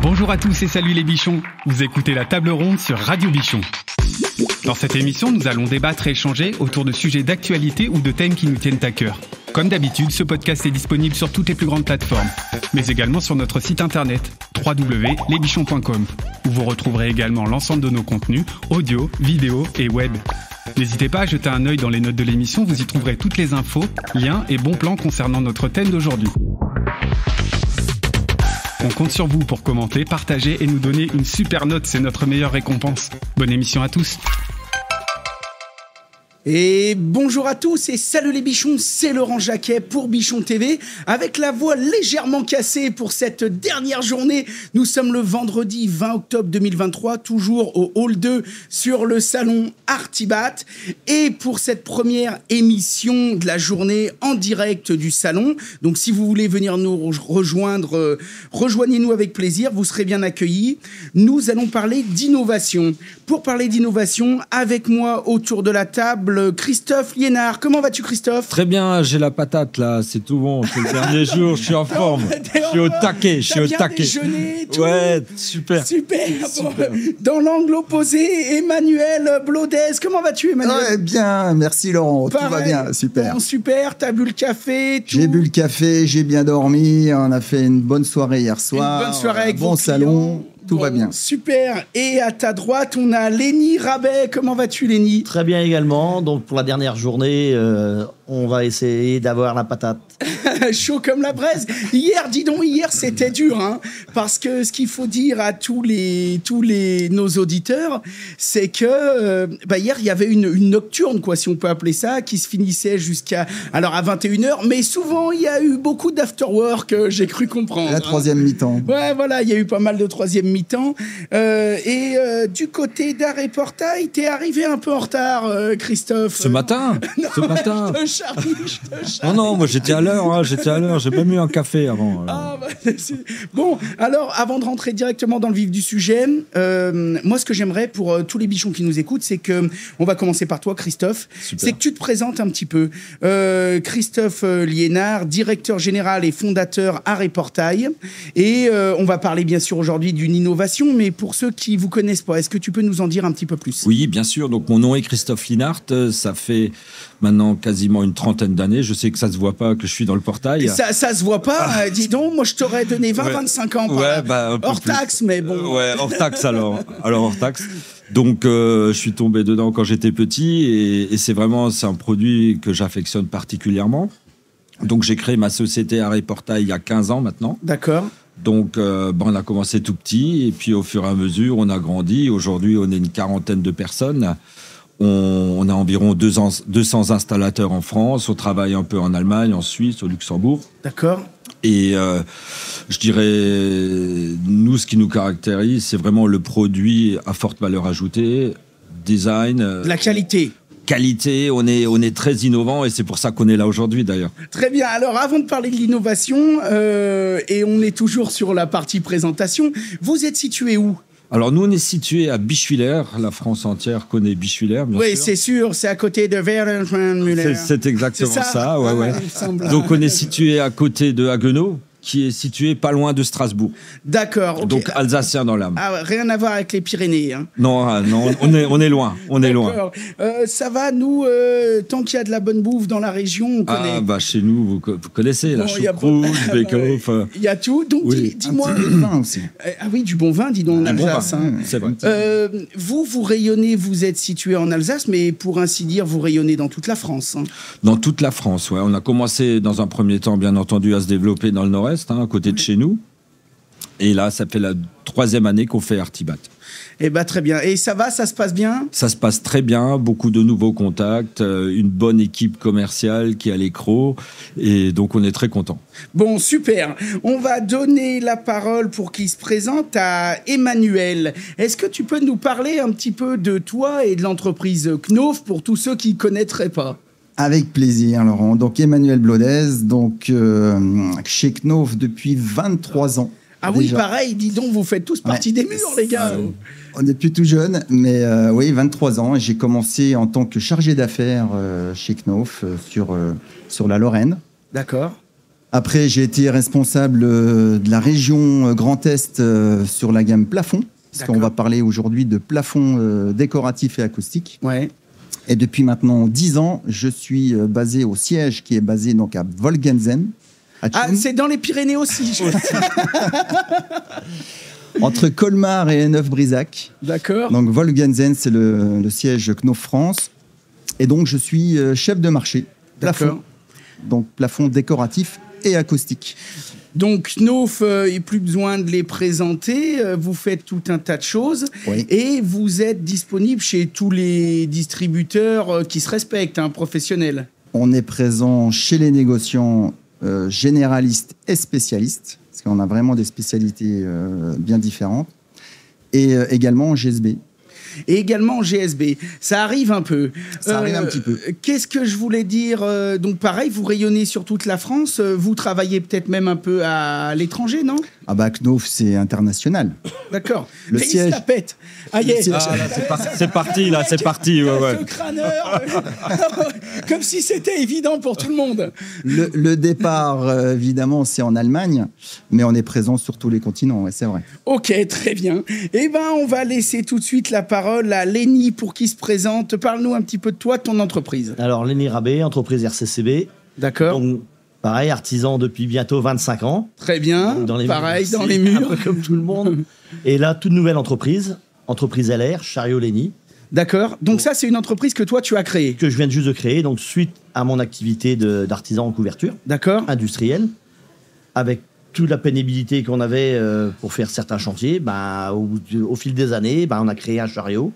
Bonjour à tous et salut les bichons. Vous écoutez la table ronde sur Radio Bichon. Dans cette émission, nous allons débattre et échanger autour de sujets d'actualité ou de thèmes qui nous tiennent à cœur. Comme d'habitude, ce podcast est disponible sur toutes les plus grandes plateformes, mais également sur notre site internet www.lesbichons.com, où vous retrouverez également l'ensemble de nos contenus, audio, vidéo et web. N'hésitez pas à jeter un œil dans les notes de l'émission, vous y trouverez toutes les infos, liens et bons plans concernant notre thème d'aujourd'hui. On compte sur vous pour commenter, partager et nous donner une super note, c'est notre meilleure récompense. Bonne émission à tous. Et bonjour à tous et salut les bichons, c'est Laurent Jacquet pour Bichon TV avec la voix légèrement cassée pour cette dernière journée. Nous sommes le vendredi 20 octobre 2023, toujours au Hall 2 sur le salon Artibat. Et pour cette première émission de la journée en direct du salon, donc si vous voulez venir nous rejoindre, rejoignez-nous avec plaisir, vous serez bien accueillis. Nous allons parler d'innovation. Pour parler d'innovation, avec moi autour de la table, Christophe Liénard. Comment vas-tu, Christophe? Très bien, j'ai la patate là, c'est tout bon. C'est le dernier jour, je suis en forme. Je suis au taquet, je suis au taquet. Déjeuné, tout. Ouais, super. Super. Bon, dans l'angle opposé, Emmanuel Blodez. Comment vas-tu, Emmanuel? Ouais, bien, merci Laurent, Pareil. tout va bien, super. Bon, super, t'as bu le café, tout. J'ai bu le café, j'ai bien dormi, on a fait une bonne soirée hier soir. Une bonne soirée avec bon vos salon, clients. tout va bien. Super. Et à ta droite, on a Lenny Rabet. Comment vas-tu, Lenny? Très bien également. Donc pour la dernière journée, on va essayer d'avoir la patate. Chaud comme la braise. Hier, dis donc, hier c'était dur, hein, parce que ce qu'il faut dire à tous nos auditeurs, c'est que hier il y avait une nocturne, quoi, si on peut appeler ça, qui se finissait jusqu'à à 21h, mais souvent il y a eu beaucoup d'afterwork, j'ai cru comprendre. La troisième mi-temps. Ouais, voilà, il y a eu pas mal de troisième mi-temps. Du côté d'Art et Portail, t'es arrivé un peu en retard, Christophe. Ce matin. Non, Ce matin. Je te charrie. Non, moi j'étais à l'heure, hein, j'ai même eu un café avant. Ah, bon, alors, avant de rentrer directement dans le vif du sujet, moi, ce que j'aimerais pour tous les bichons qui nous écoutent, c'est que, on va commencer par toi, Christophe, Super. c'est que tu te présentes un petit peu. Christophe Liénard, directeur général et fondateur Art et Portail. Et on va parler, bien sûr, aujourd'hui d'une innovation, mais pour ceux qui ne vous connaissent pas, est-ce que tu peux nous en dire un petit peu plus? Oui, bien sûr. Donc mon nom est Christophe Liénard. Ça fait maintenant quasiment une trentaine d'années. Je sais que ça se voit pas que je suis dans le portail. Ça se voit pas, dis donc. Moi, je t'aurais donné 20-25 ans hors taxe, mais bon. Ouais, hors taxe alors. Alors hors taxe. Donc je suis tombé dedans quand j'étais petit et c'est un produit que j'affectionne particulièrement. Donc j'ai créé ma société Art et Portail il y a 15 ans maintenant. D'accord. Donc on a commencé tout petit et puis au fur et à mesure on a grandi. Aujourd'hui on est une quarantaine de personnes. On a environ 200 installateurs en France. On travaille un peu en Allemagne, en Suisse, au Luxembourg. D'accord. Et je dirais, nous, ce qui nous caractérise, c'est vraiment le produit à forte valeur ajoutée, design. La qualité. Qualité, on est très innovant et c'est pour ça qu'on est là aujourd'hui d'ailleurs. Très bien, alors avant de parler de l'innovation, et on est toujours sur la partie présentation, vous êtes situé où ? Alors nous, on est situé à Bischwiller, la France entière connaît Bischwiller, bien sûr. Oui, c'est sûr, c'est à côté de Werder-Müller. C'est exactement ça, ouais. Il me semble. Donc on est situé à côté de Haguenau, qui est situé pas loin de Strasbourg. D'accord. Okay. Donc alsacien dans l'âme. Ah, rien à voir avec les Pyrénées. Hein. Non, on est loin, loin. Ça va, nous, tant qu'il y a de la bonne bouffe dans la région, on connaît. Ah bah chez nous, vous connaissez la choucroute, le bake-off. Il y a tout, donc oui. dis-moi. Un petit peu de vin aussi. Ah oui, du bon vin, dis donc, en Alsace. Bon vin, c'est vrai. Vous rayonnez, vous êtes situé en Alsace, mais pour ainsi dire, vous rayonnez dans toute la France. Hein. Dans toute la France, ouais. On a commencé dans un premier temps, bien entendu, à se développer dans le nord-est, à côté de chez nous. Et là, ça fait la 3e année qu'on fait Artibat. Eh bien, très bien. Et ça va, ça se passe bien ? Ça se passe très bien, beaucoup de nouveaux contacts, une bonne équipe commerciale qui est à l'écrou, et donc on est très contents. Bon, super. On va donner la parole pour qu'il se présente à Emmanuel. Est-ce que tu peux nous parler un petit peu de toi et de l'entreprise Knauf pour tous ceux qui ne connaîtraient pas ? Avec plaisir, Laurent. Donc, Emmanuel Blodez, chez Knauf depuis 23 ans. Ah déjà. Oui, pareil, dis donc, vous faites tous partie des murs, les gars. On n'est plus tout jeune, mais oui, 23 ans. J'ai commencé en tant que chargé d'affaires chez Knauf sur la Lorraine. D'accord. Après, j'ai été responsable de la région Grand Est sur la gamme plafond, parce qu'on va parler aujourd'hui de plafond décoratif et acoustique. Ouais. Et depuis maintenant 10 ans, je suis basé au siège qui est basé donc à Volgensen. Ah, c'est dans les Pyrénées aussi. Entre Colmar et Neuf-Brisac. D'accord. Donc Volgensen, c'est le siège Knauf France. Et donc, je suis chef de marché. Plafond. D'accord. Donc, plafond décoratif et acoustique. Donc, Knauf, il n'y a plus besoin de les présenter. Vous faites tout un tas de choses. Oui. Et vous êtes disponible chez tous les distributeurs qui se respectent, professionnels. On est présent chez les négociants généralistes et spécialistes, parce qu'on a vraiment des spécialités bien différentes. Et également en GSB. Et également en GSB. Ça arrive un peu. Ça arrive un petit peu. Qu'est-ce que je voulais dire donc pareil, vous rayonnez sur toute la France. Vous travaillez peut-être même un peu à l'étranger, non? Ah bah Knauf, c'est international. D'accord. Le Mais siège. il se la pète. Ah, yeah. C'est parti, là, c'est parti. Ouais, ouais. Ce crâneur, comme si c'était évident pour tout le monde. Le départ, évidemment, c'est en Allemagne, mais on est présent sur tous les continents, ouais, c'est vrai. Ok, très bien. Eh ben, on va laisser tout de suite la parole à Lenny pour qu'il se présente. Parle-nous un petit peu de toi, de ton entreprise. Alors, Lenny Rabé, entreprise RCCB. D'accord. Donc, pareil, artisan depuis bientôt 25 ans. Très bien. Donc, dans les pareil, murs dans aussi, les murs. Un peu comme tout le monde. Et là, toute nouvelle entreprise LR, Chariot Lenny, D'accord. Donc ça, c'est une entreprise que toi, tu as créée. que je viens juste de créer, donc suite à mon activité d'artisan en couverture D'accord. industrielle, avec toute la pénibilité qu'on avait pour faire certains chantiers. Au fil des années, on a créé un chariot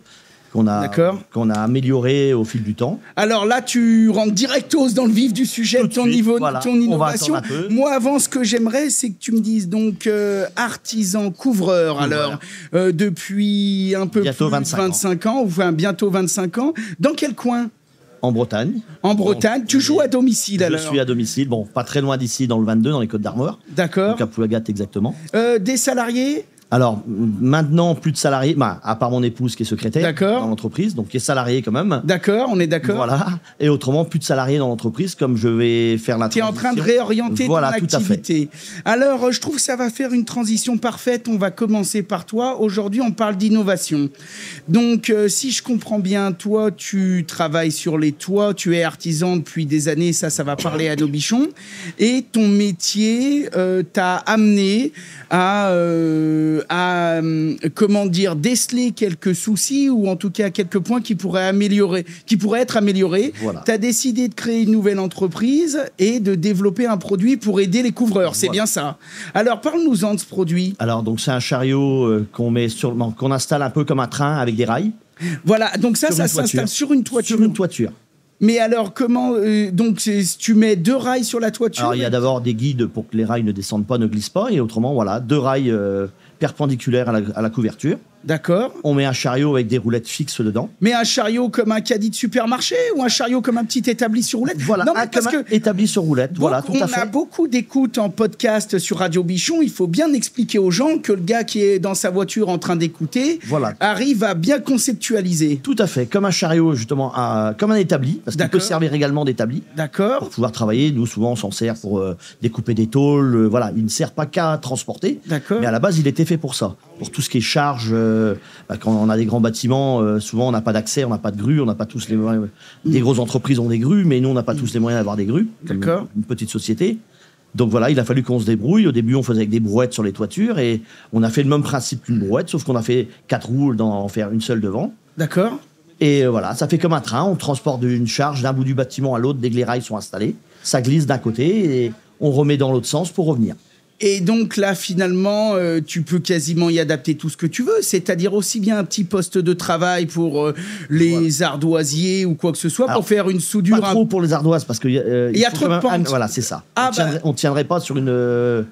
qu'on a amélioré au fil du temps. Alors là, tu rentres directos dans le vif du sujet Tout de de ton suite, niveau, voilà. ton On va innovation. attendre un peu. Moi, avant, ce que j'aimerais, c'est que tu me dises donc artisan couvreur. Alors, depuis un peu Bientôt plus de 25 ans, enfin bientôt 25 ans. Dans quel coin? En Bretagne. En Bretagne. Tu joues à domicile alors? Je suis à domicile, pas très loin d'ici, dans le 22, dans les Côtes d'Armor. D'accord. Donc à Pouagat exactement. Des salariés? Alors, maintenant, plus de salariés, à part mon épouse qui est secrétaire D'accord. dans l'entreprise, donc qui est salariée quand même. D'accord, on est d'accord. Voilà. Et autrement, plus de salariés dans l'entreprise, comme je vais faire la Tu es en transition. train de réorienter Voilà, ton tout à fait. activité. Alors, je trouve que ça va faire une transition parfaite. On va commencer par toi. Aujourd'hui, on parle d'innovation. Donc, si je comprends bien, toi, tu travailles sur les toits, tu es artisan depuis des années, ça va parler à nos bichons. Et ton métier t'a amené à déceler quelques soucis ou en tout cas quelques points qui pourraient être améliorés. Voilà. Tu as décidé de créer une nouvelle entreprise et de développer un produit pour aider les couvreurs. C'est bien ça. Alors, parle-nous-en de ce produit. Alors, donc, c'est un chariot qu'on installe un peu comme un train avec des rails. Voilà, donc ça Sur une s'installe toiture. sur une toiture. Sur une toiture. Mais alors, comment tu mets 2 rails sur la toiture? Alors, il y a d'abord des guides pour que les rails ne descendent pas, ne glissent pas. Et autrement, 2 rails perpendiculaires à la couverture. D'accord. On met un chariot avec des roulettes fixes dedans. Mais un chariot comme un caddie de supermarché ou un chariot comme un petit établi sur roulette? Voilà, Non, mais parce que établi sur roulette. Voilà, tout à on a fait. beaucoup d'écoutes en podcast sur Radio Bichon. Il faut bien expliquer aux gens que le gars qui est dans sa voiture en train d'écouter arrive à bien conceptualiser. Tout à fait. Comme un chariot, justement, comme un établi, parce qu'il peut servir également d'établi. D'accord. Pour pouvoir travailler. Nous, souvent, on s'en sert pour découper des tôles. Voilà, il ne sert pas qu'à transporter. D'accord. Mais à la base, il était fait pour ça. Pour tout ce qui est charge. Quand on a des grands bâtiments, souvent, on n'a pas d'accès, on n'a pas de grue, on n'a pas tous les moyens. Des grosses entreprises ont des grues, mais nous, on n'a pas tous les moyens d'avoir des grues. D'accord. Une petite société. Donc voilà, il a fallu qu'on se débrouille. Au début, on faisait avec des brouettes sur les toitures et on a fait le même principe qu'une brouette, sauf qu'on a fait 4 roues en faire une seule devant. D'accord. Et voilà, ça fait comme un train. On transporte une charge d'un bout du bâtiment à l'autre dès que les rails sont installés. Ça glisse d'un côté et on remet dans l'autre sens pour revenir. Et donc là, finalement, tu peux quasiment y adapter tout ce que tu veux, c'est-à-dire aussi bien un petit poste de travail pour les ardoisiers ou quoi que ce soit. Alors, pour faire une soudure. Pas trop pour les ardoises, parce qu'il y a trop de pentes. Voilà, c'est ça. On tiendrait pas sur une...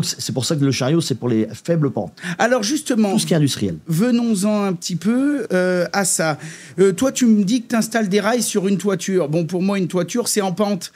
c'est pour ça que le chariot, c'est pour les faibles pentes. Alors justement... Tout ce qui est industriel. Venons-en un petit peu à ça. Toi, tu me dis que tu installes des rails sur une toiture. Bon, pour moi, une toiture, c'est en pente.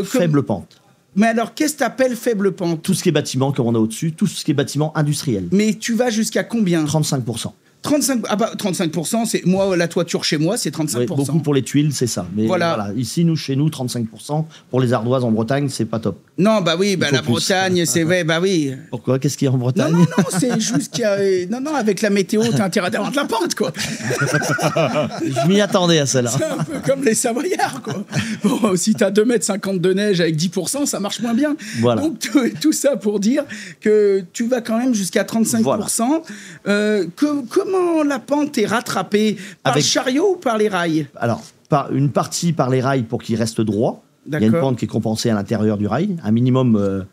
Faible pente. Mais alors, qu'est-ce que tu appelles faible pente? Tout ce qui est bâtiment, comme on a au-dessus, tout ce qui est bâtiment industriel. Mais tu vas jusqu'à combien? 35%. 35%, c'est moi, la toiture chez moi, c'est 35%. Oui, beaucoup pour les tuiles, c'est ça. Mais voilà. Ici, chez nous, 35%. Pour les ardoises en Bretagne, c'est pas top. Non, bah oui, la Bretagne, c'est vrai, bah oui. Pourquoi? Qu'est-ce qu'il y a en Bretagne? Non, c'est juste qu'il y a... Non, avec la météo, t'as intérêt d'avoir de la pente, quoi. Je m'y attendais à celle-là. C'est un peu comme les Savoyards, quoi. Bon, si t'as 2,50 m de neige avec 10%, ça marche moins bien. Voilà. Donc, tout ça pour dire que tu vas quand même jusqu'à 35%. Voilà. Comment la pente est rattrapée? Par le chariot ou par les rails? Alors, une partie par les rails pour qu'il reste droit. Il y a une pente qui est compensée à l'intérieur du rail, un minimum.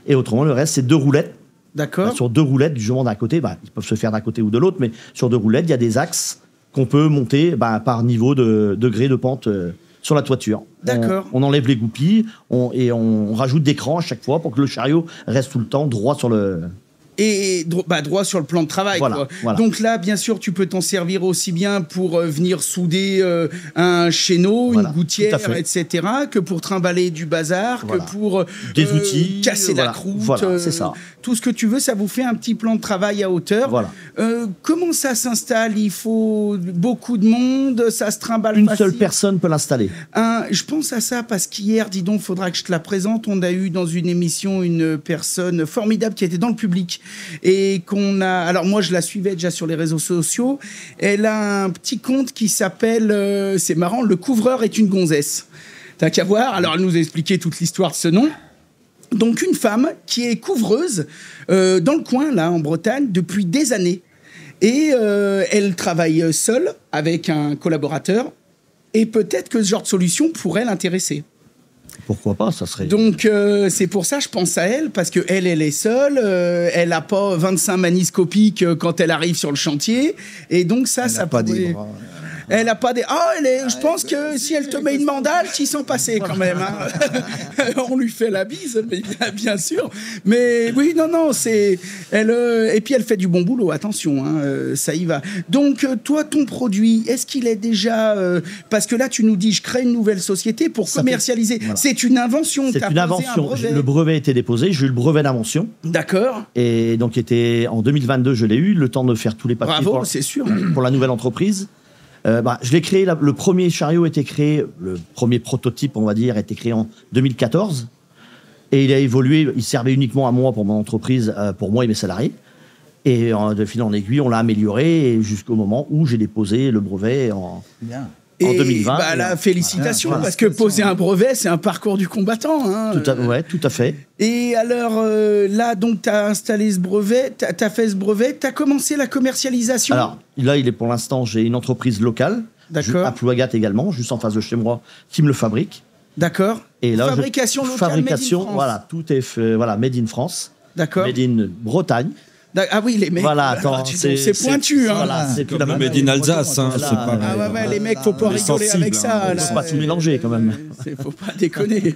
Et autrement, le reste, c'est 2 roulettes. D'accord. Sur 2 roulettes, du jour d'un côté, ils peuvent se faire d'un côté ou de l'autre, mais sur 2 roulettes, il y a des axes qu'on peut monter par niveau de degré de pente sur la toiture. D'accord. On enlève les goupilles et on rajoute des crans à chaque fois pour que le chariot reste tout le temps droit sur le... Et droit sur le plan de travail. Voilà. Donc là, bien sûr, tu peux t'en servir aussi bien pour venir souder un chéneau, une gouttière, etc., que pour trimballer du bazar, que pour des outils, casser la croûte. Voilà, c'est ça. Tout ce que tu veux, ça vous fait un petit plan de travail à hauteur. Voilà. Comment ça s'installe? Il faut beaucoup de monde, ça se trimballe Une facile. seule personne peut l'installer. Je pense à ça parce qu'hier, dis donc, faudra que je te la présente. On a eu dans une émission une personne formidable qui était dans le public et qu'on a... Alors moi, je la suivais déjà sur les réseaux sociaux. Elle a un petit compte qui s'appelle, c'est marrant, Le Couvreur est une gonzesse. T'as qu'à voir. Alors elle nous a expliqué toute l'histoire de ce nom. Donc une femme qui est couvreuse dans le coin, là, en Bretagne, depuis des années. Et elle travaille seule avec un collaborateur. Et peut-être que ce genre de solution pourrait l'intéresser. Pourquoi pas, ça serait... Donc, c'est pour ça que je pense à elle, parce qu'elle est seule, elle n'a pas 25 maniscopiques quand elle arrive sur le chantier, et donc ça pourrait... Des bras. Elle n'a pas des... je pense que si elle te met une mandale, tu y sens passer quand même. Hein. On lui fait la bise, mais bien sûr. Mais oui, non, c'est... Et puis elle fait du bon boulot, attention, ça y va. Donc, toi, ton produit, est-ce qu'il est déjà... Parce que là, tu nous dis, je crée une nouvelle société pour commercialiser. Voilà. C'est une invention. C'est une invention. Le brevet a été déposé, j'ai eu le brevet d'invention. D'accord. Et donc, en 2022, je l'ai eu, le temps de faire tous les papiers. Bravo, c'est sûr. Pour la nouvelle entreprise. Je l'ai créé, le premier chariot a été créé, le premier prototype, on va dire, a été créé en 2014. Et il a évolué, il servait uniquement à moi pour mon entreprise, pour moi et mes salariés. Et de fil en aiguille, on l'a amélioré jusqu'au moment où j'ai déposé le brevet en 2020. Félicitations, parce que poser un brevet, c'est un parcours du combattant. Hein. Tout à fait. Et alors, là, donc, tu as installé ce brevet, tu as fait ce brevet, tu as commencé la commercialisation? Alors, là, pour l'instant, j'ai une entreprise locale, à Plouagat également, juste en face de chez moi, qui me le fabrique. D'accord. Et là, fabrication locale, made in France. Voilà, tout est fait, made in France. D'accord. Made in Bretagne. Ah oui, les mecs, c'est pointu. Voilà, c'est comme le Made in Alsace. Les mecs, faut pas rigoler avec ça. Faut pas tout mélanger quand même. Faut pas déconner.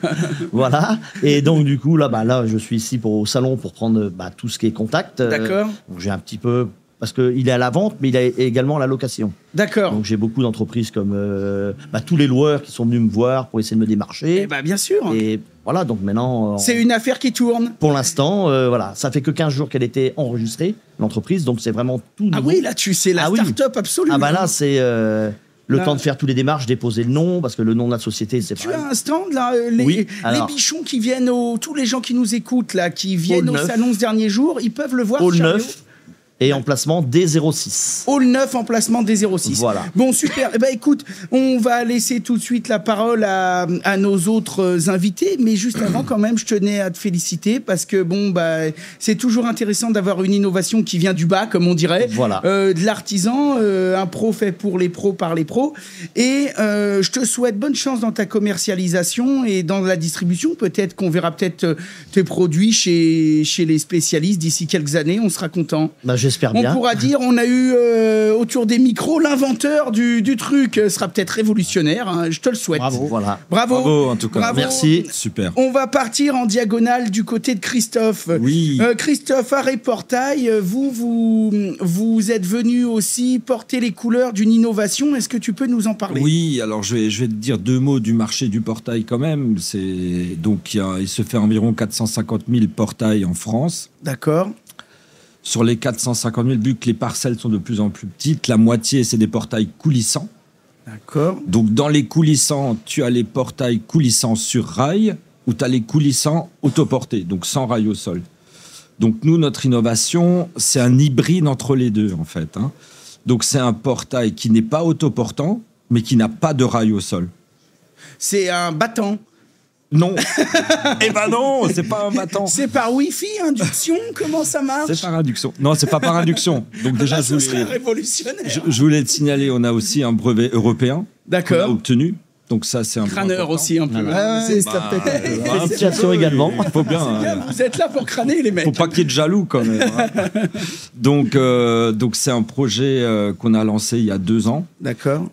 Voilà. Et donc du coup, là, je suis ici au salon pour prendre tout ce qui est contact. D'accord. Donc j'ai un petit peu... Parce qu'il est à la vente, mais il est également à la location. D'accord. Donc j'ai beaucoup d'entreprises comme tous les loueurs qui sont venus me voir pour essayer de me démarcher. Bien sûr. Et voilà, donc maintenant... C'est une affaire qui tourne. Pour l'instant, ça fait que 15 jours qu'elle était enregistrée, l'entreprise, donc c'est vraiment tout nouveau. Ah oui, là, c'est la start-up absolue. Là, c'est... Le temps de faire tous les démarches, déposer le nom, parce que le nom de la société, c'est Tu as un stand, là, les bichons qui viennent tous les gens qui nous écoutent, là, qui viennent au salon ce dernier jour, ils peuvent le voir. Hall 9. Et emplacement D06. Hall 9, emplacement D06. Voilà. Bon, super. Écoute, on va laisser tout de suite la parole à nos autres invités. Mais juste avant, quand même, je tenais à te féliciter parce que, c'est toujours intéressant d'avoir une innovation qui vient du bas, comme on dirait. Voilà. De l'artisan, un pro fait pour les pros, par les pros. Et je te souhaite bonne chance dans ta commercialisation et dans la distribution. Peut-être qu'on verra tes produits chez les spécialistes d'ici quelques années. On sera content. J'espère bien. On pourra dire, on a eu autour des micros l'inventeur du truc sera peut-être révolutionnaire. Hein, je te le souhaite. Bravo. Voilà. Bravo en tout cas. Bravo. Merci. Super. On va partir en diagonale du côté de Christophe. Oui. Christophe, Arrêt Portail, vous êtes venu aussi porter les couleurs d'une innovation. Est-ce que tu peux nous en parler? Oui, alors je vais te dire 2 mots du marché du portail quand même. Donc il se fait environ 450 000 portails en France. D'accord. Sur les 450 000, vu que les parcelles sont de plus en plus petites, la moitié, c'est des portails coulissants. D'accord. Donc, dans les coulissants, tu as les portails coulissants sur rail ou tu as les coulissants autoportés, donc sans rail au sol. Donc, nous, notre innovation, c'est un hybride entre les deux, en fait. Hein. Donc, c'est un portail qui n'est pas autoportant, mais qui n'a pas de rail au sol. C'est un battant. Non. Eh ben non, c'est pas un battant. C'est par Wi-Fi, induction, comment ça marche? C'est par induction. Non, c'est pas par induction. Donc déjà, Ce serait révolutionnaire. je voulais te signaler, on a aussi un brevet européen qu'on a D'accord. obtenu. Donc ça, c'est un point Crâneur important. aussi un peu. Ouais, ça peut être. Félicitations également. Il faut bien. Les gars, vous êtes là pour crâner les mecs. Faut pas qu'il y ait de jaloux quand même. Hein. Donc c'est un projet qu'on a lancé il y a 2 ans D'accord.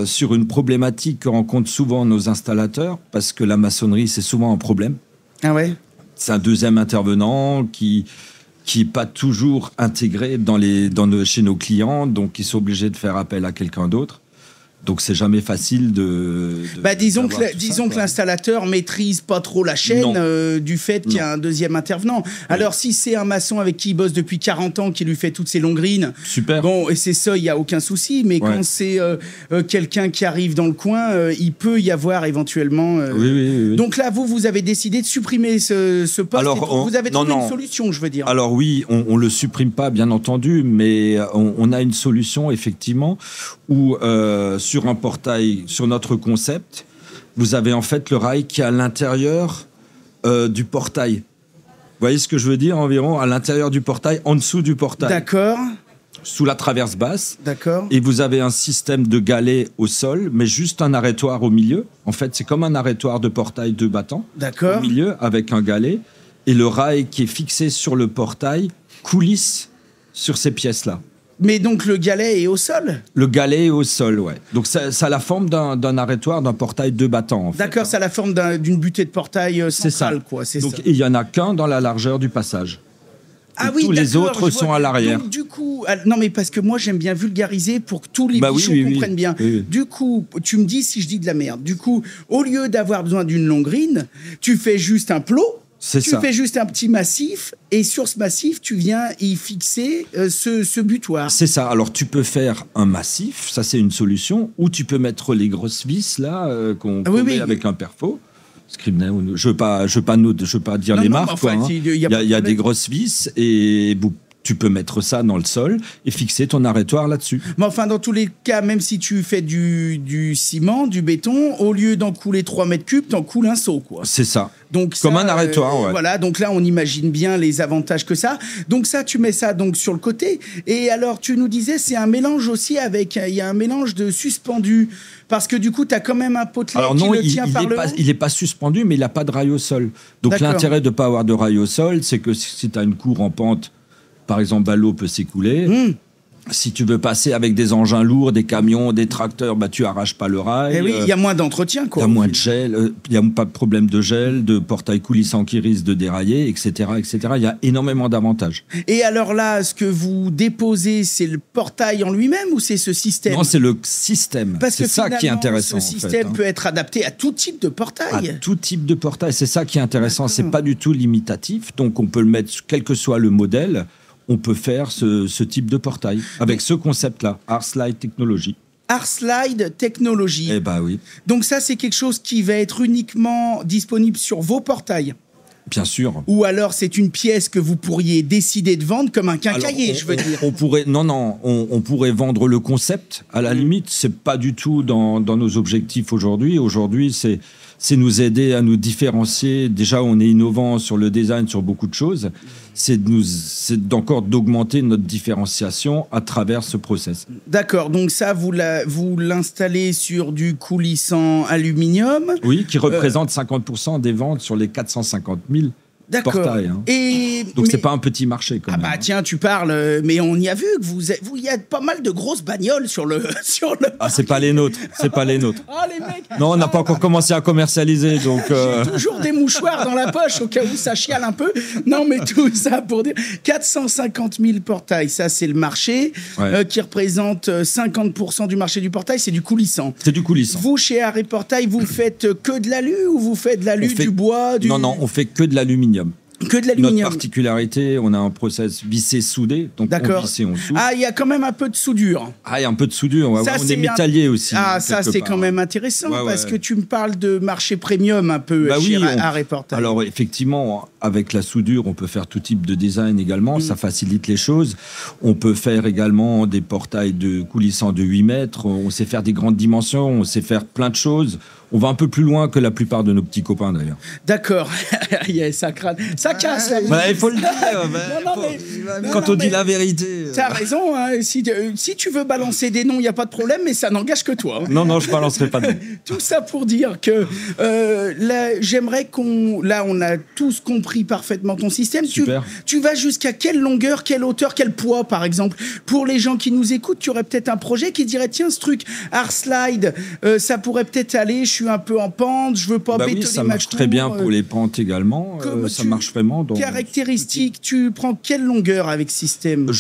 sur une problématique que rencontrent souvent nos installateurs parce que la maçonnerie c'est souvent un problème. Ah ouais. C'est un deuxième intervenant qui est pas toujours intégré chez nos clients, donc ils sont obligés de faire appel à quelqu'un d'autre. Donc c'est jamais facile Disons d'avoir tout ça, que quoi. l'installateur maîtrise pas trop la chaîne du fait qu'il y a un deuxième intervenant. Alors si c'est un maçon avec qui il bosse depuis 40 ans qui lui fait toutes ses longrines, Super. bon, et c'est ça, il y a aucun souci. Mais quand c'est quelqu'un qui arrive dans le coin, il peut y avoir éventuellement. Oui. Donc là, vous avez décidé de supprimer ce poste. Alors, vous avez trouvé non. une solution, je veux dire. Alors oui, on le supprime pas, bien entendu, mais on a une solution effectivement où sur un portail, sur notre concept, vous avez en fait le rail qui est à l'intérieur du portail. Vous voyez ce que je veux dire environ à l'intérieur du portail, en dessous du portail, D'accord. sous la traverse basse. D'accord. Et vous avez un système de galets au sol, mais juste un arrêtoir au milieu. En fait, c'est comme un arrêtoir de portail 2 battants D'accord. au milieu avec un galet. Et le rail qui est fixé sur le portail coulisse sur ces pièces-là. Mais donc le galet est au sol. Le galet est au sol, ouais. Donc ça a la forme d'un arrêtoir, d'un portail 2 battants. En fait. D'accord, ça a la forme d'une butée de portail C'est centrale, ça. quoi. C'est Donc ça. il y en a qu'un dans la largeur du passage. Ah Et oui, tous les d'accord, autres je sont vois. à l'arrière. Donc, du coup, non mais parce que moi j'aime bien vulgariser pour que tous les Bah oui, bichons oui, oui. comprennent bien. Oui. Du coup, tu me dis si je dis de la merde. Du coup, au lieu d'avoir besoin d'une longrine, tu fais juste un plot. C'est Tu ça. fais juste un petit massif et sur ce massif, tu viens y fixer ce butoir. C'est ça. Alors tu peux faire un massif, ça c'est une solution, ou tu peux mettre les grosses vis là qu'on oui, met oui. avec un perfo. Scribner, je veux pas dire Non, les non, marques. mais enfin, quoi, hein. il y a Il pas de y a problème. des grosses vis et tu peux mettre ça dans le sol et fixer ton arrêtoir là-dessus. Mais enfin, dans tous les cas, même si tu fais du ciment, du béton, au lieu d'en couler 3 mètres cubes, t'en coules un seau, quoi. C'est ça. Donc Comme ça, un arrêtoir, ouais. Voilà, donc là, on imagine bien les avantages que ça. Donc ça, tu mets ça donc sur le côté. Et alors, tu nous disais, c'est un mélange aussi avec... Il y a un mélange de suspendu. Parce que du coup, tu as quand même un potelet Alors qui non, le tient par le haut. il est pas suspendu, mais il n'a pas de rail au sol. Donc D'accord. l'intérêt de ne pas avoir de rail au sol, c'est que si tu as une cour en pente, par exemple, l'eau peut s'écouler. Si tu veux passer avec des engins lourds, des camions, des tracteurs, bah, tu arraches pas le rail. Eh oui, il y a moins d'entretien, Il quoi. y a moins de gel, il n'y a pas de problème de gel, de portail coulissant qui risque de dérailler, etc., etc. Il y a énormément d'avantages. Et alors là, ce que vous déposez, c'est le portail en lui-même ou c'est ce système? Non, c'est le système. Parce que C'est ça qui est finalement, intéressant. Ce en fait, système hein. peut être adapté à tout type de portail. À tout type de portail. C'est ça qui est intéressant. C'est pas du tout limitatif. Donc, on peut le mettre, quel que soit le modèle, on peut faire ce type de portail avec ce concept-là, Arslide Technology. Arslide Technology. Eh ben oui, Donc ça, c'est quelque chose qui va être uniquement disponible sur vos portails. bien sûr. Ou alors c'est une pièce que vous pourriez décider de vendre comme un quincailler, Alors, je veux dire. On pourrait, on pourrait vendre le concept. À la limite, c'est pas du tout dans nos objectifs aujourd'hui. Aujourd'hui, c'est nous aider à nous différencier. Déjà, on est innovant sur le design, sur beaucoup de choses. C'est d'encore d'augmenter notre différenciation à travers ce process. D'accord, donc ça, vous l'installez sur du coulissant aluminium. Oui, qui représente 50% des ventes sur les 450 000 D'accord. portails. Hein. Donc, c'est pas un petit marché, quand Ah même. bah tiens, tu parles, mais on y a vu que il y a pas mal de grosses bagnoles sur le... Ah, c'est pas les nôtres. C'est pas les nôtres. Ah, les mecs. Non, on n'a pas encore commencé à commercialiser, donc... J'ai toujours des mouchoirs dans la poche au cas où ça chiale un peu. Non, mais tout ça pour dire 450 000 portails, ça c'est le marché qui représente 50% du marché du portail, c'est du coulissant. C'est du coulissant. Vous, chez Arrêt Portail, vous faites que de l'alu ou vous faites de l'alu, du bois, du... Non, on fait que de l'aluminium. Que de Notre l'aluminium. particularité, on a un process vissé-soudé, donc on visse et on soude. Ah, il y a quand même un peu de soudure. Ah, il y a un peu de soudure, ouais, Ça, on c'est est métallier aussi. Ah, ça, quelque c'est part. quand même intéressant, Ouais, parce ouais. que tu me parles de marché premium un peu Bah chez oui, Reportage. Alors effectivement, avec la soudure, on peut faire tout type de design également, ça facilite les choses. On peut faire également des portails coulissants de 8 mètres, on sait faire des grandes dimensions, on sait faire plein de choses. On va un peu plus loin que la plupart de nos petits copains d'ailleurs. D'accord. Ça crâne. Ça casse, là. Bah, il faut le dire. Quand on dit la vérité. T'as raison, hein. Si tu veux balancer des noms, il n'y a pas de problème, mais ça n'engage que toi. Hein. Non, je balancerai pas de nom. Tout ça pour dire que là, j'aimerais on a tous compris parfaitement ton système. Super. Tu vas jusqu'à quelle longueur, quelle hauteur, quel poids, par exemple? Pour les gens qui nous écoutent, tu aurais peut-être un projet qui dirait, tiens, ce truc, Art Slide, ça pourrait peut-être aller, je suis un peu en pente, je veux pas bétonner oui, ça ma marche très bien pour les pentes également. Ça marche vraiment. Donc, caractéristiques, tu prends quelle longueur avec système?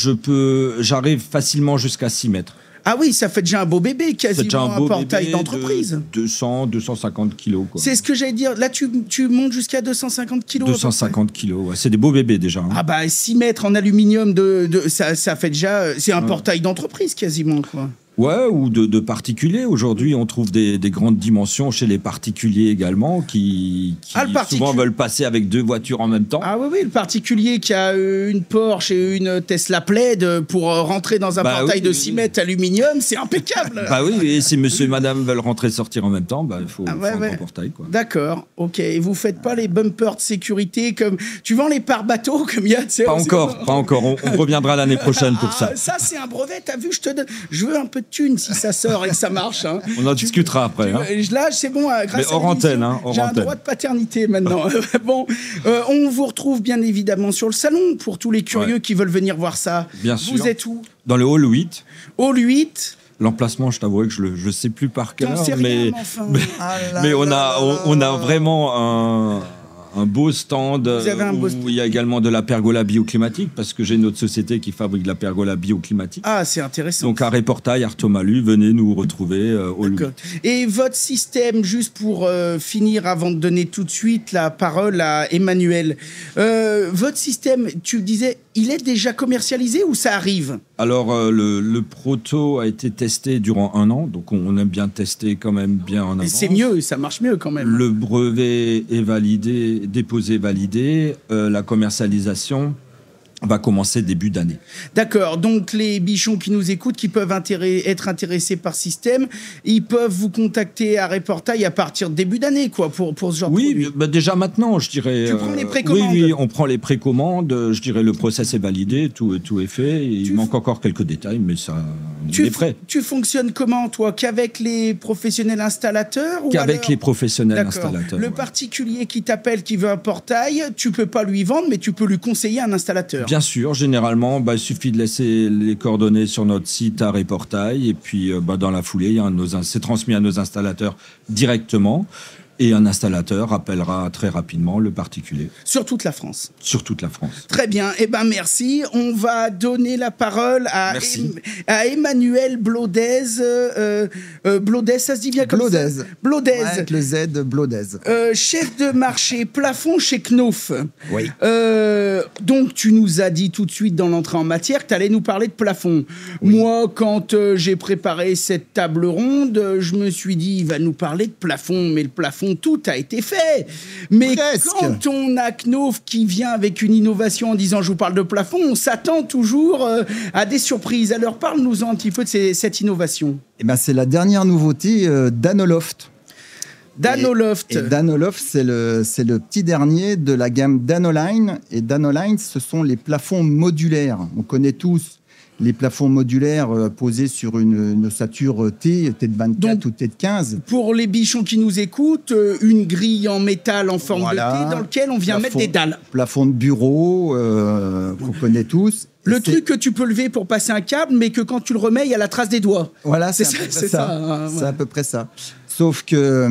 J'arrive facilement jusqu'à 6 mètres. Ah oui, ça fait déjà un beau bébé, C'est déjà quasiment un beau portail bébé d'entreprise. de 200, 250 kilos. Quoi. C'est ce que j'allais dire. Là, tu montes jusqu'à 250 kilos. 250 kilos, ouais. C'est des beaux bébés déjà. Hein. Ah bah 6 mètres en aluminium, ça fait déjà... C'est un portail d'entreprise quasiment, quoi. Ouais, ou de particuliers. Aujourd'hui, on trouve des grandes dimensions chez les particuliers également qui souvent veulent passer avec 2 voitures en même temps. Ah oui, le particulier qui a une Porsche et une Tesla Plaid pour rentrer dans un portail de 6 mètres aluminium, c'est impeccable. Bah oui, et si monsieur et madame veulent rentrer et sortir en même temps, il faut un grand portail. D'accord, ok. Et vous faites pas les bumpers de sécurité comme... Tu vends les pare-bateaux comme il y a... Pas encore. On reviendra l'année prochaine pour ça. Ça, c'est un brevet, t'as vu, je veux un peu de thune si ça sort et que ça marche. Hein. On en discutera après. Là, c'est bon, grâce mais hors antenne. j'ai un droit de paternité maintenant. On vous retrouve bien évidemment sur le salon pour tous les curieux qui veulent venir voir ça. Bien sûr. Vous êtes où? Dans le hall 8. Hall 8. L'emplacement, je t'avoue que je ne sais plus par cœur, mais on a vraiment un beau stand où il y a également de la pergola bioclimatique, parce que j'ai une autre société qui fabrique de la pergola bioclimatique. Ah, c'est intéressant. Donc à Reportage, Artomalu, venez nous retrouver au Louis. Et votre système, juste pour finir, avant de donner tout de suite la parole à Emmanuel, votre système, tu disais, il est déjà commercialisé ou ça arrive? Alors, le proto a été testé durant 1 an, donc on aime bien tester quand même bien en avance. C'est mieux, ça marche mieux quand même. Le brevet est validé, déposé, validé. La commercialisation va commencer début d'année. D'accord, donc les bichons qui nous écoutent, qui peuvent être intéressés par système, ils peuvent vous contacter à Reportage à partir de début d'année, quoi, pour ce genre de produit. Oui, déjà maintenant, je dirais. Tu prends les précommandes? Oui, on prend les précommandes. Je dirais le process est validé, tout est fait. Il manque encore quelques détails, mais ça, on est prêt. Tu fonctionnes comment, toi? Qu'avec les professionnels installateurs? Qu'avec les professionnels installateurs. Le particulier qui t'appelle, qui veut un portail, tu peux pas lui vendre, mais tu peux lui conseiller un installateur. Bien sûr, généralement, il suffit de laisser les coordonnées sur notre site à Reportage, et puis dans la foulée, c'est transmis à nos installateurs directement. Et un installateur appellera très rapidement le particulier. Sur toute la France. Sur toute la France. Très bien. Eh ben merci. On va donner la parole à Emmanuel Blodez. Blodez, ça se dit bien comme ça? Blodez. Ouais, avec le Z, Blodez. Chef de marché plafond chez Knauf. Oui. Donc, tu nous as dit tout de suite dans l'entrée en matière que tu allais nous parler de plafond. Oui. Moi, quand j'ai préparé cette table ronde, je me suis dit, il va nous parler de plafond. Mais le plafond, tout a été fait. Mais quand on a Knauf qui vient avec une innovation en disant je vous parle de plafond, on s'attend toujours à des surprises. Alors parle-nous un petit peu de cette innovation. Eh ben, c'est la dernière nouveauté d'Anoloft. Danoloft. Et Danoloft, c'est le petit dernier de la gamme Danoline. Et Danoline, ce sont les plafonds modulaires. On connaît tous les plafonds modulaires posés sur une ossature T de 24 donc, ou T de 15. Pour les bichons qui nous écoutent, une grille en métal en forme de T dans lequel on vient mettre des dalles. Plafond de bureau qu'on connaît tous. Le truc que tu peux lever pour passer un câble, mais que quand tu le remets, il y a la trace des doigts. Voilà, c'est ça. C'est à peu près ça. Sauf que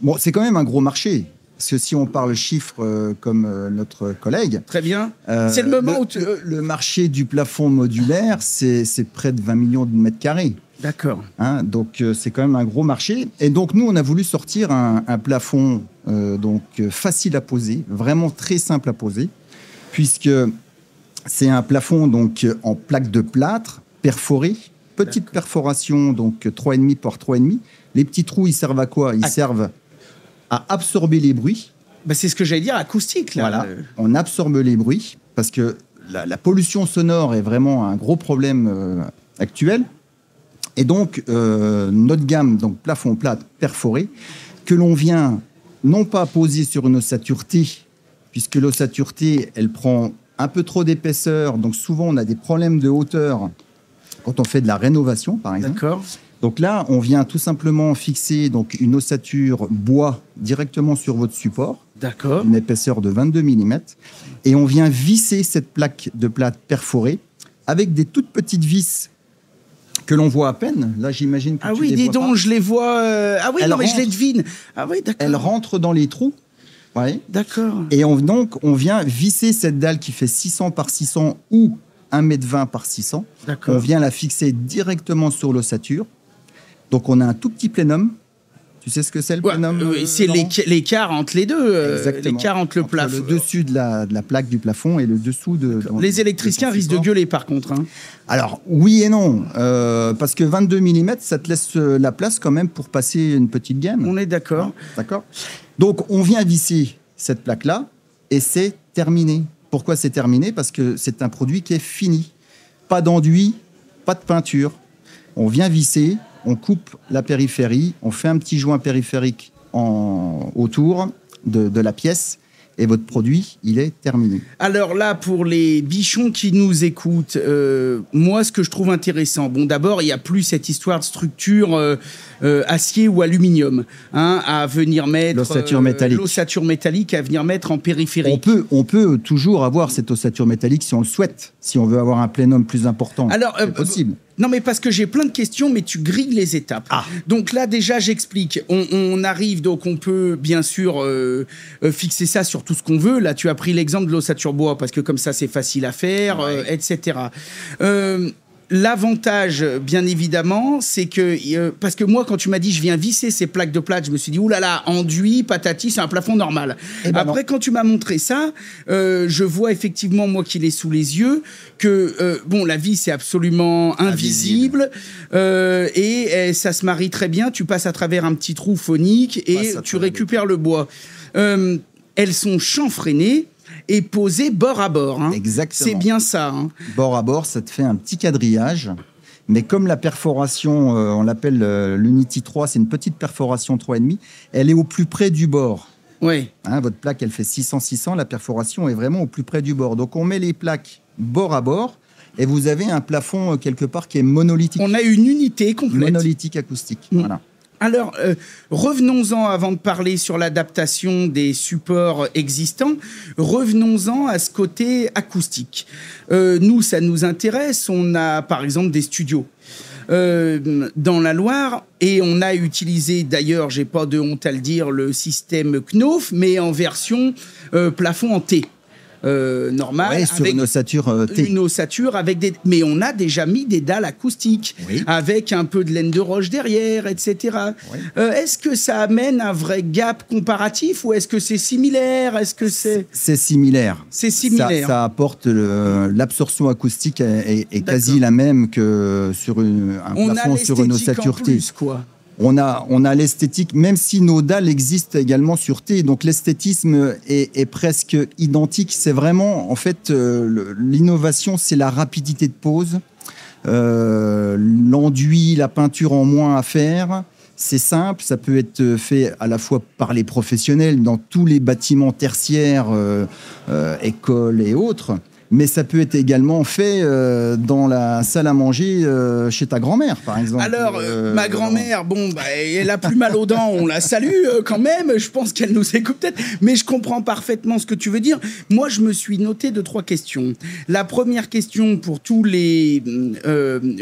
bon, c'est quand même un gros marché. Parce que si on parle chiffres comme notre collègue... Très bien. C'est le moment où... Le marché du plafond modulaire, c'est près de 20 millions de mètres carrés. D'accord. Hein, donc, c'est quand même un gros marché. Et donc, nous, on a voulu sortir un plafond facile à poser, vraiment très simple à poser. puisque c'est un plafond donc en plaque de plâtre perforée, petite perforation, donc 3,5 par 3,5. Les petits trous, ils servent à quoi? Ils servent à absorber les bruits. Bah, c'est ce que j'allais dire, acoustique. Là. Voilà, on absorbe les bruits, parce que la pollution sonore est vraiment un gros problème actuel. Et donc, notre gamme, donc plafond plâtre perforé, que l'on vient non pas poser sur une ossature T, puisque l'ossature T, elle prend un peu trop d'épaisseur, donc souvent on a des problèmes de hauteur quand on fait de la rénovation, par exemple. D'accord. Donc là, on vient tout simplement fixer donc, une ossature bois directement sur votre support, D'accord. une épaisseur de 22 mm, et on vient visser cette plaque de plâtre perforée avec des toutes petites vis que l'on voit à peine. Là, j'imagine que Ah tu oui, les dis vois donc, pas. je les vois. Ah oui, Elle non, mais je les rentre. devine. Ah oui, d'accord. Elle rentre dans les trous. Ouais. D'accord. Et donc, on vient visser cette dalle qui fait 600 par 600 ou 1,20 m par 600. D'accord. On vient la fixer directement sur l'ossature. Donc, on a un tout petit plénum. Tu sais ce que c'est le Ouais, plénum? c'est Laurent l'écart entre les deux. Exactement. L'écart entre le Entre plafond. le dessus de la plaque du plafond et le dessous de... Les électriciens risquent de gueuler, par contre. Hein. Alors, oui et non. Parce que 22 mm, ça te laisse la place quand même pour passer une petite gamme. On est d'accord. D'accord. Donc, on vient visser cette plaque-là et c'est terminé. Pourquoi c'est terminé? Parce que c'est un produit qui est fini. Pas d'enduit, pas de peinture. On vient visser, on coupe la périphérie, on fait un petit joint périphérique autour de la pièce et votre produit, il est terminé. Alors là, pour les bichons qui nous écoutent, moi, ce que je trouve intéressant, bon, d'abord, il n'y a plus cette histoire de structure acier ou aluminium à venir mettre... L'ossature métallique. L'ossature métallique à venir mettre en périphérie. On peut toujours avoir cette ossature métallique si on le souhaite, si on veut avoir un plénum plus important. Alors, c'est possible. Non, mais parce que j'ai plein de questions, mais tu grilles les étapes. Ah. Donc là, déjà, j'explique. On arrive, donc on peut bien sûr fixer ça sur tout ce qu'on veut. Là, tu as pris l'exemple de l'ossature bois, parce que comme ça, c'est facile à faire, etc. L'avantage, bien évidemment, c'est que... parce que moi, quand tu m'as dit, je viens visser ces plaques de plâtre, je me suis dit, oulala, enduit, patati, c'est un plafond normal. ben Après, non. quand tu m'as montré ça, je vois effectivement, moi qui l'ai sous les yeux, que, bon, la vis, c'est absolument invisible. Et ça se marie très bien. Tu passes à travers un petit trou phonique et tu récupères le bois. Elles sont chanfreinées et posées bord à bord. Hein. Exactement. C'est bien ça. Hein. Bord à bord, ça te fait un petit quadrillage. Mais comme la perforation, on l'appelle l'Unity 3, c'est une petite perforation 3,5, elle est au plus près du bord. Ouais. Hein, votre plaque, elle fait 600-600, la perforation est vraiment au plus près du bord. Donc on met les plaques bord à bord et vous avez un plafond quelque part qui est monolithique. On a une unité complète. Monolithique acoustique. Mm. Voilà. Alors, revenons-en, avant de parler sur l'adaptation des supports existants, revenons-en à ce côté acoustique. Nous, ça nous intéresse. On a, par exemple, des studios dans la Loire et on a utilisé, d'ailleurs, j'ai pas de honte à le dire, le système Knauf, mais en version plafond en T. Normal, Ouais, sur avec une ossature T. une ossature avec des... Mais on a déjà mis des dalles acoustiques, Oui. avec un peu de laine de roche derrière, etc. Oui. Est-ce que ça amène un vrai gap comparatif ou est-ce que c'est similaire? Est-ce que c'est... C'est similaire. C'est similaire. Ça apporte l'absorption acoustique est quasi la même que sur un On a plafond sur une l'esthétique en ossature T. plus, quoi. On a l'esthétique, même si nos dalles existent également sur T, donc l'esthétisme est presque identique. C'est vraiment, en fait, l'innovation, c'est la rapidité de pose, l'enduit, la peinture en moins à faire. C'est simple, ça peut être fait à la fois par les professionnels dans tous les bâtiments tertiaires, écoles et autres. Mais ça peut être également fait dans la salle à manger chez ta grand-mère, par exemple. Alors, ma grand-mère, bon, bah, elle a plus mal aux dents, on la salue quand même, je pense qu'elle nous écoute peut-être, mais je comprends parfaitement ce que tu veux dire. Moi, je me suis noté 2-3 questions. La première question pour tous les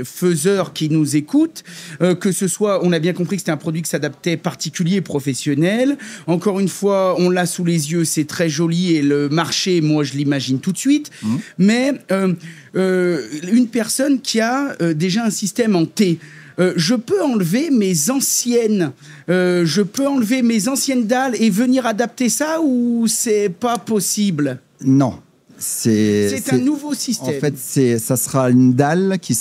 faiseurs qui nous écoutent, que ce soit, on a bien compris que c'était un produit qui s'adaptait particulier et professionnel. Encore une fois, on l'a sous les yeux, c'est très joli et le marché, moi, je l'imagine tout de suite. Mais une personne qui a déjà un système en T, je peux enlever mes anciennes dalles et venir adapter ça ou c'est pas possible? Non. C'est un nouveau système. En fait, ça sera une dalle qui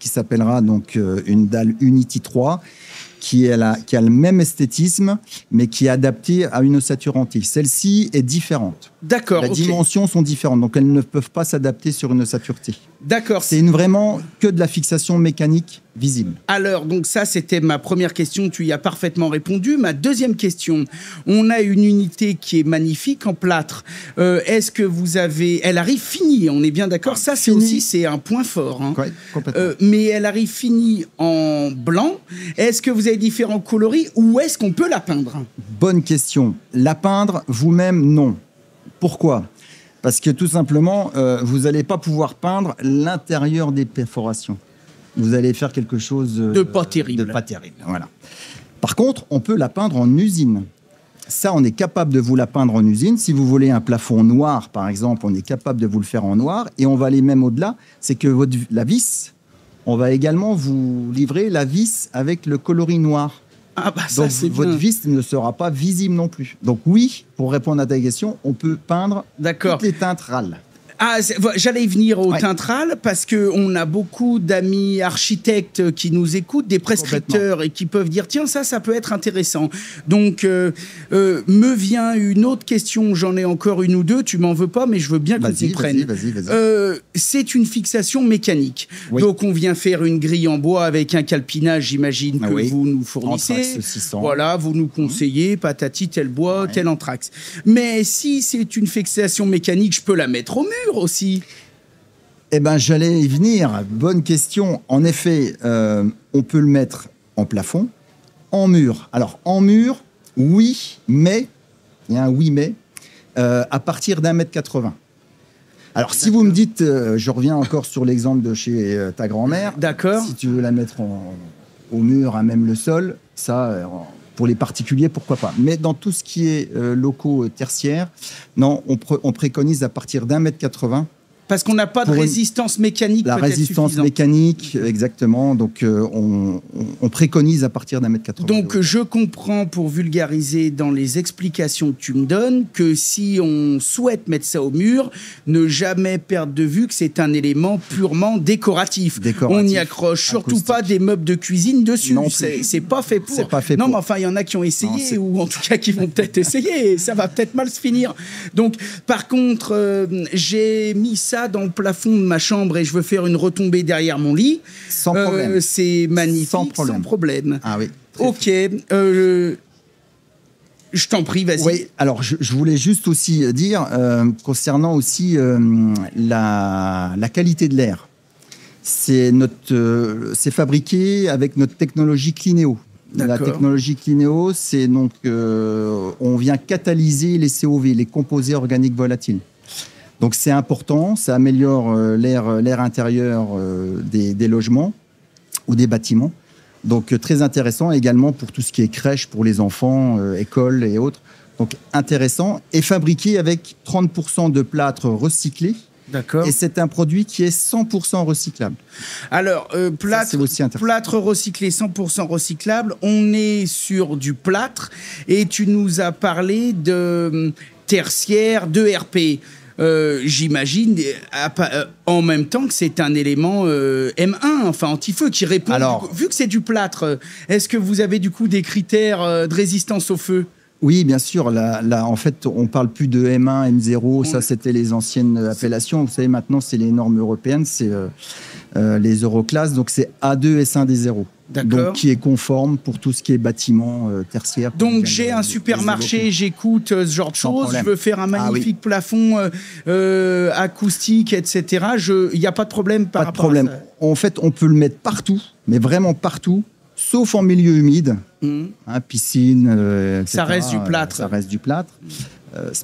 s'appellera donc une dalle Unity 3, qui a le même esthétisme, mais qui est adaptée à une ossature antique. Celle-ci est différente. D'accord. Les dimensions sont différentes, donc elles ne peuvent pas s'adapter sur une ossature T. D'accord. C'est vraiment que de la fixation mécanique visible. Alors, donc ça, c'était ma première question. Tu y as parfaitement répondu. Ma deuxième question, on a une unité qui est magnifique en plâtre. Est-ce que vous avez... Elle arrive finie, on est bien d'accord. Ça, c'est un point fort. Hein. Ouais, complètement. Mais elle arrive finie en blanc. Est-ce que vous avez différents coloris ou est-ce qu'on peut la peindre? Bonne question. La peindre vous-même, non. Pourquoi ? Parce que tout simplement, vous n'allez pas pouvoir peindre l'intérieur des perforations. Vous allez faire quelque chose de pas terrible. Voilà. Par contre, on peut la peindre en usine. Ça, on est capable de vous la peindre en usine. Si vous voulez un plafond noir, par exemple, on est capable de vous le faire en noir. Et on va aller même au-delà. C'est que la vis, on va également vous livrer la vis avec le coloris noir. Ah bah ça, donc, c'est votre bien. vis ne sera pas visible non plus. Donc oui, pour répondre à ta question, on peut peindre toutes les teintes râles. Ah, j'allais y venir au teintral parce qu'on a beaucoup d'amis architectes qui nous écoutent, des prescripteurs et qui peuvent dire tiens, ça peut être intéressant. Donc, me vient une autre question, j'en ai encore une ou deux, tu m'en veux pas, mais je veux bien qu'on comprenne. Vas-y. C'est une fixation mécanique. Oui. Donc, on vient faire une grille en bois avec un calpinage, j'imagine, que vous nous fournissez. Anthrax 600. Voilà, vous nous conseillez, patati, tel bois, tel anthrax. Mais si c'est une fixation mécanique, je peux la mettre au mur aussi. Eh bien, j'allais y venir. Bonne question. En effet, on peut le mettre en plafond, en mur. Alors, en mur, oui, mais, il y a un oui, mais, à partir d'1,80 m. Alors, si vous me dites, je reviens encore sur l'exemple de chez ta grand-mère. D'accord. Si tu veux la mettre au mur, à même le sol, ça... pour les particuliers, pourquoi pas. Mais dans tout ce qui est locaux tertiaires, non, on préconise à partir d'1,80 m. Parce qu'on n'a pas de résistance mécanique. La résistance mécanique, exactement. Donc, on préconise à partir d'1,80 m. Donc, je comprends, pour vulgariser dans les explications que tu me donnes, que si on souhaite mettre ça au mur, ne jamais perdre de vue que c'est un élément purement décoratif. On n'y accroche surtout pas des meubles de cuisine dessus. C'est pas fait pour. C'est pas fait non, pour. Mais enfin, il y en a qui ont essayé, ou en tout cas qui vont peut-être essayer, et ça va peut-être mal se finir. Donc, par contre, j'ai mis ça dans le plafond de ma chambre et je veux faire une retombée derrière mon lit. Sans problème. C'est magnifique, sans problème. Ah oui. Ok. Je t'en prie, vas-y. Oui, alors je voulais juste aussi dire, concernant aussi la qualité de l'air. C'est fabriqué avec notre technologie Clineo. La technologie Clineo, c'est donc, on vient catalyser les COV, les composés organiques volatiles. Donc c'est important, ça améliore l'air intérieur des logements ou des bâtiments. Donc très intéressant également pour tout ce qui est crèche pour les enfants, écoles et autres. Donc intéressant et fabriqué avec 30% de plâtre recyclé. D'accord. Et c'est un produit qui est 100% recyclable. Alors, plâtre recyclé, 100% recyclable, on est sur du plâtre et tu nous as parlé de tertiaire, de RP. J'imagine en même temps que c'est un élément M1, enfin anti-feu, qui répond. Alors, vu que c'est du plâtre, est-ce que vous avez du coup des critères de résistance au feu ? Oui, bien sûr. Là, en fait, on ne parle plus de M1, M0. Ça, c'était les anciennes appellations. Vous savez, maintenant, c'est les normes européennes, c'est les Euroclasses. Donc, c'est A2 S1D0. Donc, qui est conforme pour tout ce qui est bâtiment tertiaire. Donc, j'ai un supermarché, j'écoute ce genre de choses. Je veux faire un magnifique plafond acoustique, etc. Il n'y a pas de problème par rapport à ça. Pas de problème. En fait, on peut le mettre partout, mais vraiment partout. Sauf en milieu humide, piscine, etc. Ça reste du plâtre. Ça reste du plâtre,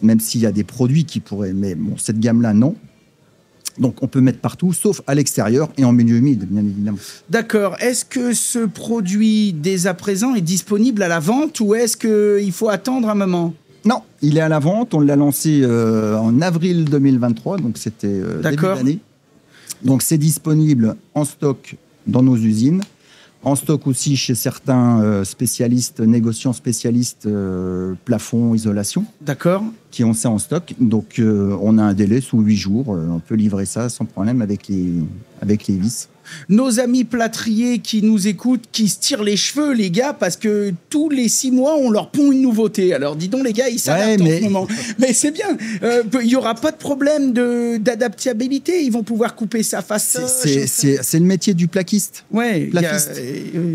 même s'il y a des produits qui pourraient... Mais bon, cette gamme-là, non. Donc, on peut mettre partout, sauf à l'extérieur et en milieu humide, bien évidemment. D'accord. Est-ce que ce produit, dès à présent, est disponible à la vente ou est-ce qu'il faut attendre un moment ? Non, il est à la vente. On l'a lancé en avril 2023, donc c'était début d'année. Donc, c'est disponible en stock dans nos usines. En stock aussi chez certains spécialistes, négociants spécialistes plafond, isolation. D'accord. qui ont ça en stock. Donc, on a un délai sous 8 jours. On peut livrer ça sans problème avec les vis. Nos amis plâtriers qui nous écoutent, qui se tirent les cheveux, les gars, parce que tous les 6 mois, on leur pond une nouveauté. Alors, dis donc, les gars, ils s'adaptent en ce moment. Mais c'est bien. Il n'y aura pas de problème d'adaptabilité. Ils vont pouvoir couper ça face. C'est le métier du plaquiste. Ouais.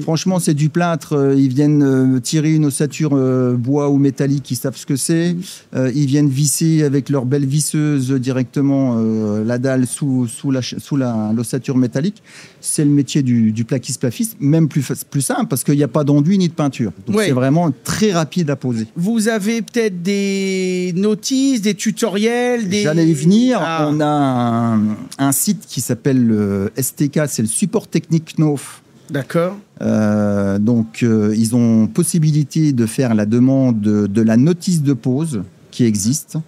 Franchement, c'est du plâtre. Ils viennent tirer une ossature bois ou métallique. Ils savent ce que c'est. Ils viennent visser avec leur belle visseuse directement la dalle sous l'ossature métallique. C'est le métier du plaquiste-plafiste, même plus simple, parce qu'il n'y a pas d'enduit ni de peinture. Donc c'est vraiment très rapide à poser. Vous avez peut-être des notices, des tutoriels, J'allais y venir. On a un site qui s'appelle le STK, c'est le support technique Knauf. D'accord. Donc ils ont possibilité de faire la demande de la notice de pose qui existe.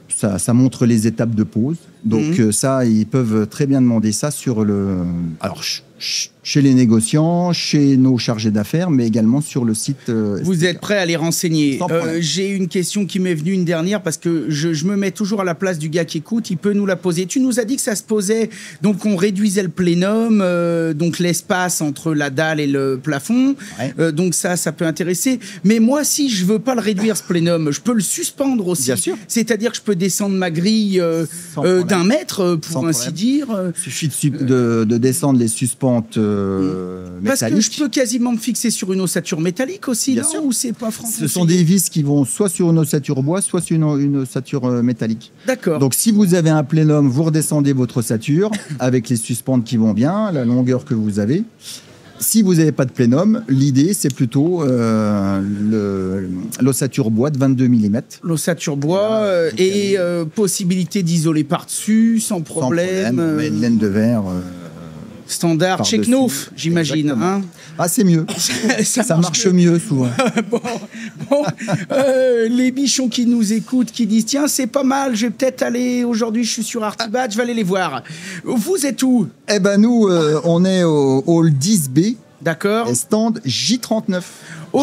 Ça montre les étapes de pose. Donc ça, ils peuvent très bien demander ça sur alors chez les négociants, chez nos chargés d'affaires, mais également sur le site. Vous êtes prêts à les renseigner. J'ai une question qui m'est venue, une dernière, parce que je me mets toujours à la place du gars qui écoute. Il peut nous la poser. Tu nous as dit que ça se posait, donc on réduisait le plénum, donc l'espace entre la dalle et le plafond. Ouais. Donc ça peut intéresser. Mais moi, si je veux pas le réduire, ce plénum, je peux le suspendre aussi. Bien sûr. C'est-à-dire que je peux descendre ma grille d'1 mètre, pour ainsi dire. Il suffit de descendre les suspentes parce que je peux quasiment me fixer sur une ossature métallique aussi, bien non sûr. Ou c'est pas franc? Ce sont des vis qui vont soit sur une ossature bois, soit sur une ossature métallique. D'accord. Donc si vous avez un plénum, vous redescendez votre ossature avec les suspentes qui vont bien, la longueur que vous avez. Si vous n'avez pas de plénum, l'idée, c'est plutôt l'ossature bois de 22 mm. L'ossature bois et possibilité d'isoler par-dessus, sans problème. Mais de laine de verre. Standard chez Knauf, j'imagine. Hein, c'est mieux. ça marche mieux souvent. bon, les bichons qui nous écoutent, qui disent tiens, c'est pas mal, je vais peut-être aller aujourd'hui, je suis sur Artibat, je vais aller les voir. Vous êtes où? Eh ben nous, on est au hall 10B. D'accord. Et stand J39.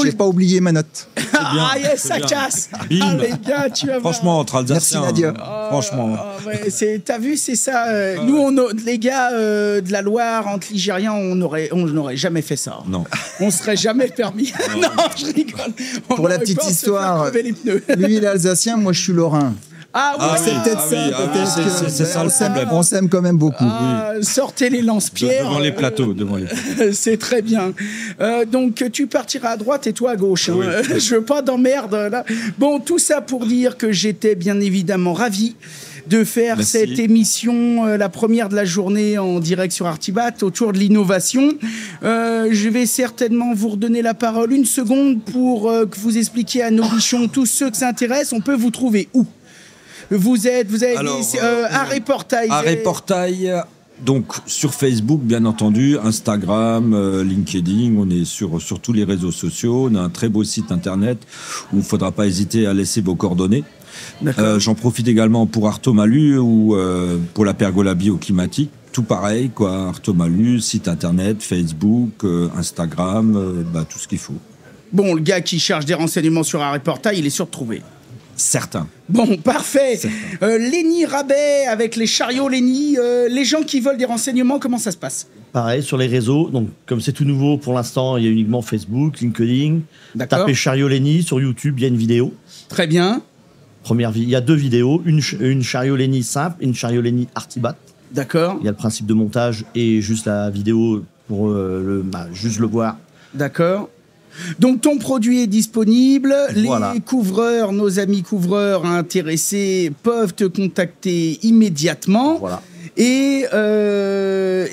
J'ai pas oublié ma note. Ah yes, ça casse. Bim. Ah les gars, tu vas franchement, voir. entre Alsaciens. Merci Nadia. Franchement. Ouais, t'as vu, c'est ça. Nous, les gars de la Loire, entre Ligériens, on n'aurait jamais fait ça. Non. On serait jamais permis. Non, je rigole. Pour la petite histoire, lui il est alsacien, moi je suis lorrain. Ah oui, c'est peut-être ça. C'est ça le problème. On s'aime quand même beaucoup. Sortez les lance-pierres. Devant les plateaux. C'est très bien. Donc, tu partiras à droite et toi à gauche. Oui. Je veux pas d'emmerde, là. Bon, tout ça pour dire que j'étais bien évidemment ravi de faire cette émission, la première de la journée en direct sur Artibat, autour de l'innovation. Je vais certainement vous redonner la parole une seconde pour que vous expliquiez à nos bichons, tous ceux que ça intéresse, on peut vous trouver où? Vous avez Arrêt Portail. Arrêt Portail, donc sur Facebook, bien entendu, Instagram, LinkedIn, on est sur tous les réseaux sociaux. On a un très beau site internet où il ne faudra pas hésiter à laisser vos coordonnées. J'en profite également pour Artomalu ou pour la pergola bioclimatique. Tout pareil, quoi. Artomalu, site internet, Facebook, Instagram, tout ce qu'il faut. Bon, le gars qui cherche des renseignements sur Arrêt Portail, il est sûr de trouver. Certain. Bon, parfait. Lenny Rabais avec les chariots Lenny. Les gens qui veulent des renseignements, comment ça se passe? Pareil, sur les réseaux. Donc, comme c'est tout nouveau pour l'instant, il y a uniquement Facebook, LinkedIn. D'accord. Tapez chariot Lenny sur YouTube, il y a une vidéo. Très bien. Il y a 2 vidéos, une chariot Lenny simple et une chariot Lenny Artibat. D'accord. Il y a le principe de montage et juste la vidéo pour juste le voir. D'accord. Donc ton produit est disponible, voilà. Les couvreurs, nos amis couvreurs intéressés peuvent te contacter immédiatement. Voilà. Et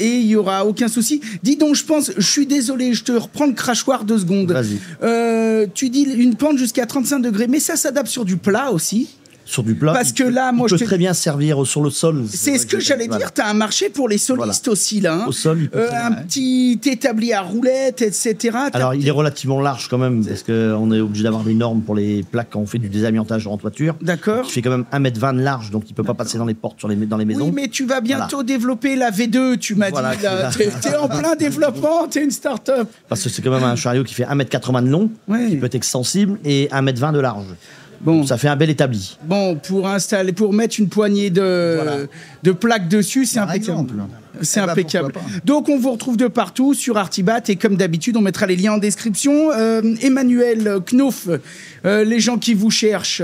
il n'y aura aucun souci. Dis donc, je suis désolé, je te reprends le crachoir 2 secondes. Vas-y. Tu dis une pente jusqu'à 35 degrés, mais ça s'adapte sur du plat aussi. Sur du plat. Parce que là, moi, je peux très bien servir sur le sol. C'est ce que j'allais dire. Tu as un marché pour les solistes aussi, là. Hein. Au sol, il peut un petit établi à roulettes, etc. Alors, il est relativement large quand même, parce qu'on est obligé d'avoir des normes pour les plaques quand on fait du désamiantage en toiture. D'accord. Il fait quand même 1m20 de large, donc il ne peut pas passer dans les portes, dans les maisons. Oui, mais tu vas bientôt développer la V2, tu m'as dit. T'es en plein développement, t'es une start-up. Parce que c'est quand même un chariot qui fait 1m80 de long, qui peut être extensible, et 1m20 de large. Bon. Ça fait un bel établi. Bon, pour mettre une poignée de plaques dessus, c'est impeccable. C'est impeccable. Donc, on vous retrouve de partout sur Artibat et comme d'habitude, on mettra les liens en description. Emmanuel Knof, les gens qui vous cherchent,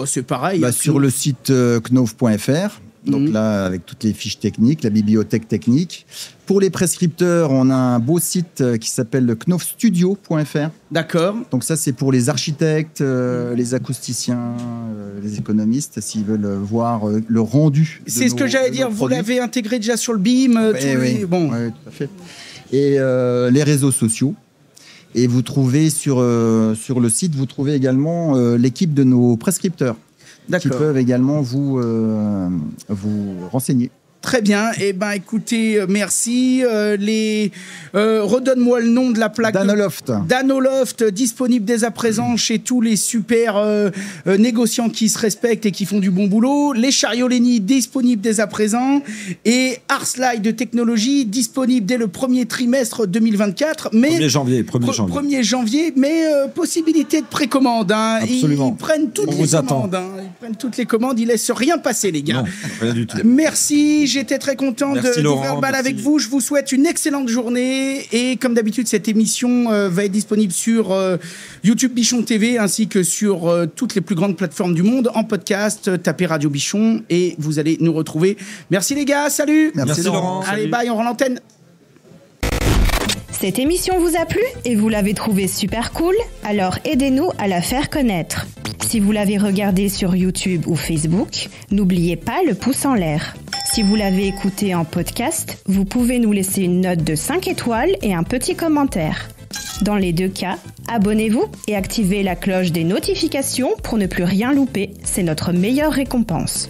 c'est pareil. Sur le site knof.fr. Donc là, avec toutes les fiches techniques, la bibliothèque technique. Pour les prescripteurs, on a un beau site qui s'appelle le knofstudio.fr. D'accord. Donc ça, c'est pour les architectes, les acousticiens, les économistes, s'ils veulent voir le rendu. C'est ce que j'allais dire, vous l'avez intégré déjà sur le BIM. Oui, tout à fait. Et les réseaux sociaux. Et vous trouvez sur le site, vous trouvez également l'équipe de nos prescripteurs. Qui peuvent également vous renseigner. Très bien. Écoutez, merci. Redonne-moi le nom de la plaque. Danoloft. Danoloft, disponible dès à présent chez tous les super négociants qui se respectent et qui font du bon boulot. Les chariots Lenny, disponibles dès à présent. Et Arslide Technologies, disponible dès le premier trimestre 2024. Mais 1er janvier, mais possibilité de précommande. Absolument. Ils prennent toutes les commandes. Ils prennent toutes les commandes. Ils laissent rien passer, les gars. Non, rien du tout. Merci. J'étais très content de faire le bal avec vous. Je vous souhaite une excellente journée. Et comme d'habitude, cette émission va être disponible sur YouTube Bichon TV ainsi que sur toutes les plus grandes plateformes du monde en podcast. Tapez Radio Bichon et vous allez nous retrouver. Merci les gars. Salut. Merci Laurent. Allez, bye. On rend l'antenne. Cette émission vous a plu et vous l'avez trouvée super cool? Alors aidez-nous à la faire connaître. Si vous l'avez regardée sur YouTube ou Facebook, n'oubliez pas le pouce en l'air. Si vous l'avez écouté en podcast, vous pouvez nous laisser une note de 5 étoiles et un petit commentaire. Dans les deux cas, abonnez-vous et activez la cloche des notifications pour ne plus rien louper. C'est notre meilleure récompense.